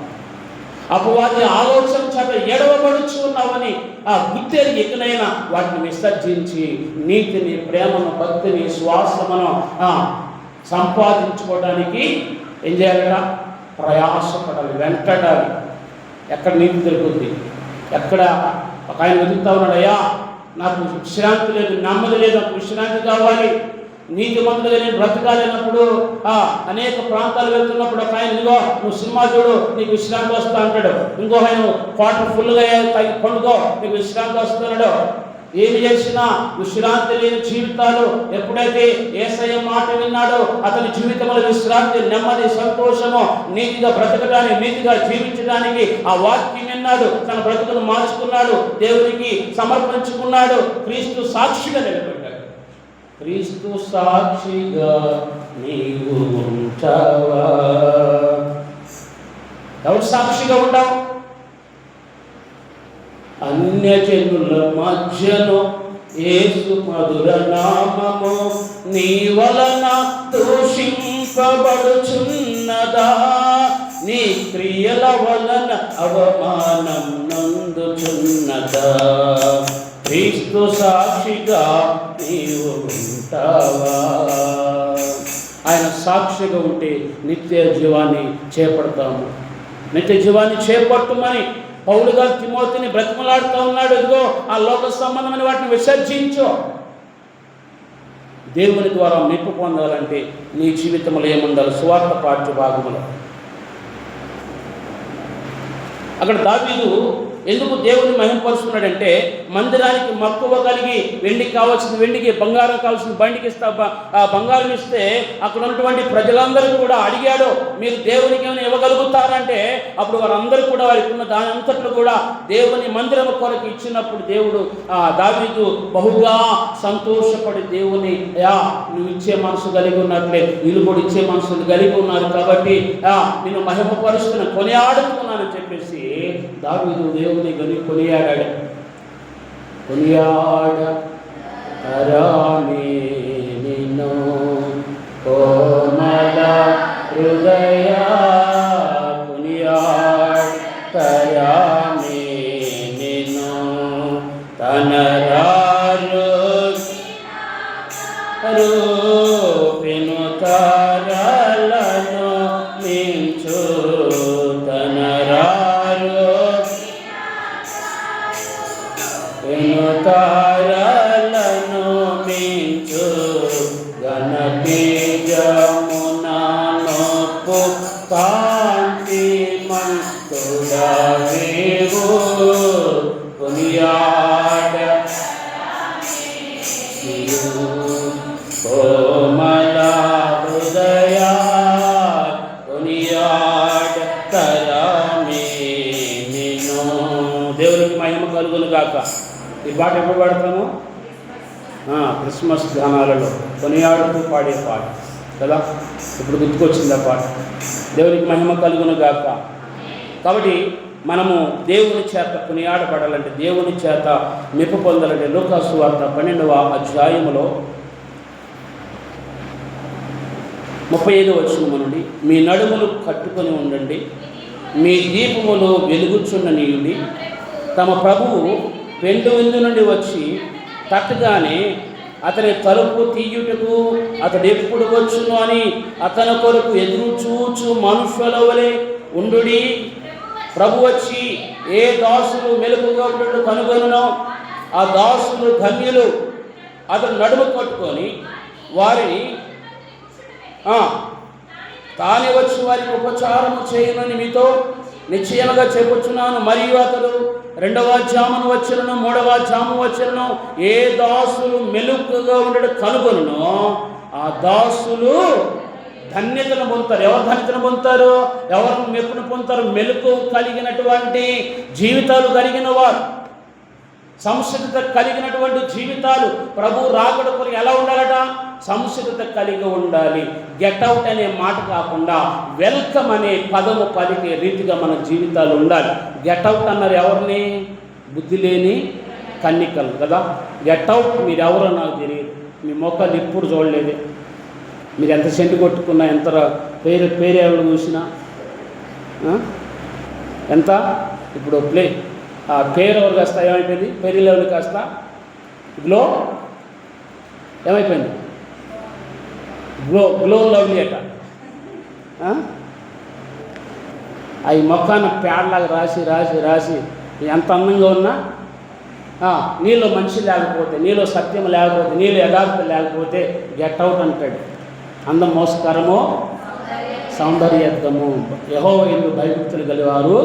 అపవాది ఆలోచన చేత ఎడవబడుచు ఉన్నావని గుర్తెరిగి ఎక్కడైనా వాటిని విసర్జించి నీతిని, ప్రేమను, భక్తిని, శ్వాసమును సంపాదించుకోవడానికి ఏం చేయాలట? ప్రయాసపడాలి, వెంటడాలి. ఎక్కడ నీతి దొరుకుతుంది? ఎక్కడ ఒక ఆయన వెతుకుతా ఉన్నాడు, అయ్యా నాకు విశ్రాంతి లేదు, నెమ్మది లేదు, నాకు విశ్రాంతి కావాలి, నీతి మందులుగా నేను బ్రతకాలన్నప్పుడు అనేక ప్రాంతాలు వెళ్తున్నప్పుడు ఒక ఆయన, ఇదిగో నువ్వు సినిమా చూడు నీకు విశ్రాంతి వస్తా అంటాడు. ఇంకో ఆయన క్వార్టర్ ఫుల్గా పండుగో నీకు విశ్రాంతి వస్తున్నాడు. ఏమి చేసినా విశ్రాంతి లేని జీవితాలు. ఎప్పుడైతే యేసయ్య మాట విన్నాడో అతని జీవితంలో విశ్రాంతి, నెమ్మది, సంతోషము, నీతిగా బ్రతకడానికి, నీతిగా జీవించడానికి ఆ వాక్యం విన్నాడు, తన బ్రతుకును మార్చుకున్నాడు, దేవునికి సమర్పించుకున్నాడు, క్రీస్తు సాక్షిగా నిలబడ్డాడు. క్రీస్తు సాక్షిగా నీవు ఉంటావా? ఎవరు సాక్షిగా ఉంటావు? అన్యజనుల మధ్యలో యేసు మధుర నామము నీ వలన దూషింపబడుచున్నదా? నీ క్రియల వలన అవమానం నందుచున్నదా? క్రీస్తు సాక్షిగా నీవు ఉంటావా? ఆయన సాక్షిగా ఉంటే నిత్య జీవాన్ని చేపడతాము. నిత్య జీవాన్ని చేపట్టమని పౌలు గారు తిమోతిని బ్రతిమలాడుతూ ఉన్నాడు. ఇదిగో ఆ లోక సంబంధమైన వాటిని విసర్జించు. దేవుని ద్వారా మెప్పు పొందాలంటే నీ జీవితంలో ఏముండాలి? సువార్త పాఠ్య భాగములో అక్కడ దావీదు ఎందుకు దేవుని మహిమపరుస్తున్నాడంటే, మందిరానికి మక్కువ కలిగి వెండికి కావాల్సింది వెండికి, బంగారం కావాల్సిన బండికి బంగారం ఇస్తే అక్కడ ఉన్నటువంటి ప్రజలందరూ కూడా అడిగాడు, మీరు దేవునికి ఏమైనా ఇవ్వగలుగుతారంటే అప్పుడు వారందరూ కూడా వారికి ఉన్న దాని అంతట్లో కూడా దేవుని మందిరం కొరకు ఇచ్చినప్పుడు దేవుడు దావీదు బహుగా సంతోషపడి దేవుని, నువ్వు ఇచ్చే మనసు కలిగి ఉన్నట్లే వీళ్ళు కూడా ఇచ్చే మనసు కలిగి ఉన్నారు కాబట్టి నేను మహిమపరుస్తున్న కొనియాడుతున్నానని చెప్పేసి దావీదు దేవుని కొనియాడాడు. కొనియాడ తరామే నిన్ను కోమల హృదయ, కొనియాడ తరామే నిన్ను తనరారు రూపిను తారలను మించు, తనరారు తారలను మించు, ఘనబీజమున నొప్పు కాంతి మంతుడవేవు, కొనియాడ కోమల హృదయ, కొనియాడ తరమే నిన్ను. దేవునికి మహిమ కలుగును గాక. ఈ పాట ఎప్పుడు పాడతాము? క్రిస్మస్ గానాలలో కొనియాడుతూ పాడే పాట కదా. ఇప్పుడు గుర్తుకొచ్చింది ఆ పాట. దేవునికి మహిమ కలుగును గాక. కాబట్టి మనము దేవుని చేత కొనియాడబడాలంటే, దేవుని చేత మెప్పు పొందాలంటే లూకా సువార్త 12వ అధ్యాయములో 35వ వచనము నుండి, మీ నడుములు కట్టుకొని ఉండండి, మీ దీపములు వెలుగుచున్ననీయుడి, తమ ప్రభువు పెండు విందు నుండి వచ్చి తట్టగానే అతని తలుపు తీయుటకు అతడు ఎప్పుడు వచ్చును అని అతని కొరకు ఎదురు చూచు మనుష్యుల వలె ఉండుడి. ప్రభు వచ్చి ఏ దాసులు మెలుపుగా ఉండడు కనుగొనునో ఆ దాసులు ధన్యులు. అతను నడుము కట్టుకొని వారిని తానే వచ్చి వారికి ఉపచారము చేయనని మీతో నిశ్చయముగా చెప్పుచున్నాను. మరియు అతడు 2వ జామును వచ్చును, 3వ జాము వచ్చును, ఏ దాసులు మెలుకుగా ఉండడు కనుగొనునో ఆ దాసులు ధన్యతను పొందుతారు. ఎవరు ధన్యతను పొందుతారు? ఎవరు మెప్పును పొందుతారు? మెలుకు కలిగినటువంటి జీవితాలు కలిగిన వారు. సంసిద్ధత కలిగినటువంటి జీవితాలు ప్రభు రాకడ కొరకు ఎలా ఉండాలట? సంసిద్ధత కలిగి ఉండాలి. గెట్అవుట్ అనే మాట కాకుండా వెల్కమ్ అనే పదము పలికే రీతిగా మన జీవితాలు ఉండాలి. గెట్అవుట్ అన్నారు ఎవరిని? బుద్ధి లేని కన్నికలు కదా. గెట్అవుట్ మీరు ఎవరో నాకు తెలియదు, మీ మొక్కలు ఎప్పుడు చూడలేదు. మీరు ఎంత సెంటు కొట్టుకున్నా, ఎంత పేరు ఎవరు చూసినా ఎంత ఇప్పుడు పేరు ఎవరు కాస్త ఏమైపోయింది? పేరు లెవెల్ కాస్త గ్లో ఏమైపోయింది? గ్లో లవ్లీ అట. అవి మొక్కన పేడలాగా రాసి రాసి రాసి ఎంత అందంగా ఉన్నా నీలో మనిషి లేకపోతే, నీలో సత్యం లేకపోతే, నీలో యథార్థత లేకపోతే గెట్అవుట్ అంటాడు. అందం మోసకరము సౌందర్యత్వము యెహోవా యందు భయభక్తులు గలవారు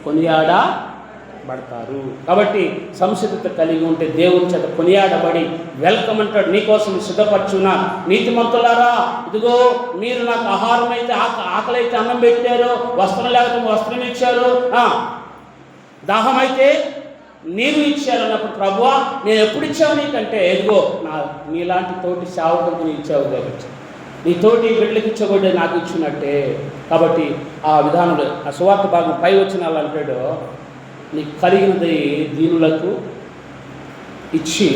కొనియాడబడతారు. కాబట్టి సంసిద్ధత కలిగి ఉంటే దేవుని చేత కొనియాడబడి వెల్కమ్ అంటాడు. నీకోసం సిద్ధపరచున్నా నీతిమంతులారా, ఇదిగో మీరు నాకు ఆహారం అయితే ఆకలి అయితే అన్నం పెట్టారు, వస్త్రం లేకపోతే వస్త్రం ఇచ్చారు, దాహం అయితే నీరు ఇచ్చారు అన్నప్పుడు ప్రభువా నేను ఎప్పుడు ఇచ్చావు నీకంటే, ఇదిగో నీలాంటి తోటి సేవకులకు నీ ఇచ్చావు కాబట్టి, నీ తోటి బిడ్డలకు ఇచ్చబడ్డే నాకు ఇచ్చినట్టే. కాబట్టి ఆ విధానంలో ఆ సువార్త భాగం పై వచ్చిన వాళ్ళు అంటాడు, నీకు కలిగినది దీనులకు ఇచ్చి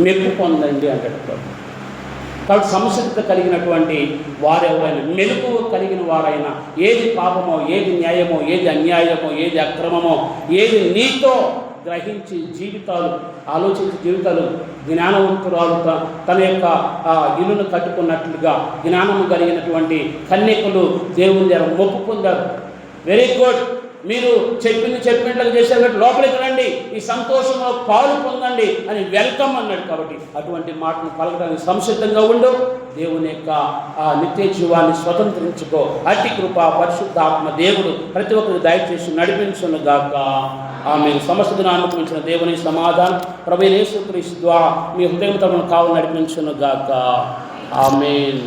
మెప్పు పొందండి అంటాడు ప్రభు. కాబట్టి సంసిద్ధత కలిగినటువంటి వారెవరైనా, మెలుపు కలిగిన వారైనా, ఏది పాపమో, ఏది న్యాయమో, ఏది అన్యాయమో, ఏది అక్రమమో, ఏది నీతో గ్రహించి జీవితాలు ఆలోచించి జీవితాలు జ్ఞానవంతురాలు తన యొక్క ఇల్లును కట్టుకున్నట్లుగా జ్ఞానము కలిగినటువంటి కన్యకులు దేవుని దగ్గర మొప్పు పొందారు. వెరీ గుడ్, మీరు చెప్పినట్లుగా చేశారు కాబట్టి లోపలికి రండి, ఈ సంతోషంలో పాలు పొందండి అని వెల్కమ్ అన్నాడు. కాబట్టి అటువంటి మాటను పలకడానికి సంసిద్ధంగా ఉండు. దేవుని యొక్క నిత్య జీవాన్ని స్వతంత్రించుకో. అట్టి కృప పరిశుద్ధాత్మ దేవుడు ప్రతి ఒక్కరికి దయచేసి నడిపించును గాక. ఆమేన్. సమస్త దినానికి మించిన దేవుని సమాధానం ప్రభువైన యేసుక్రీస్తు ద్వారా మీ హృదయం తమను కావు నడిపించును గాక. ఆమేన్.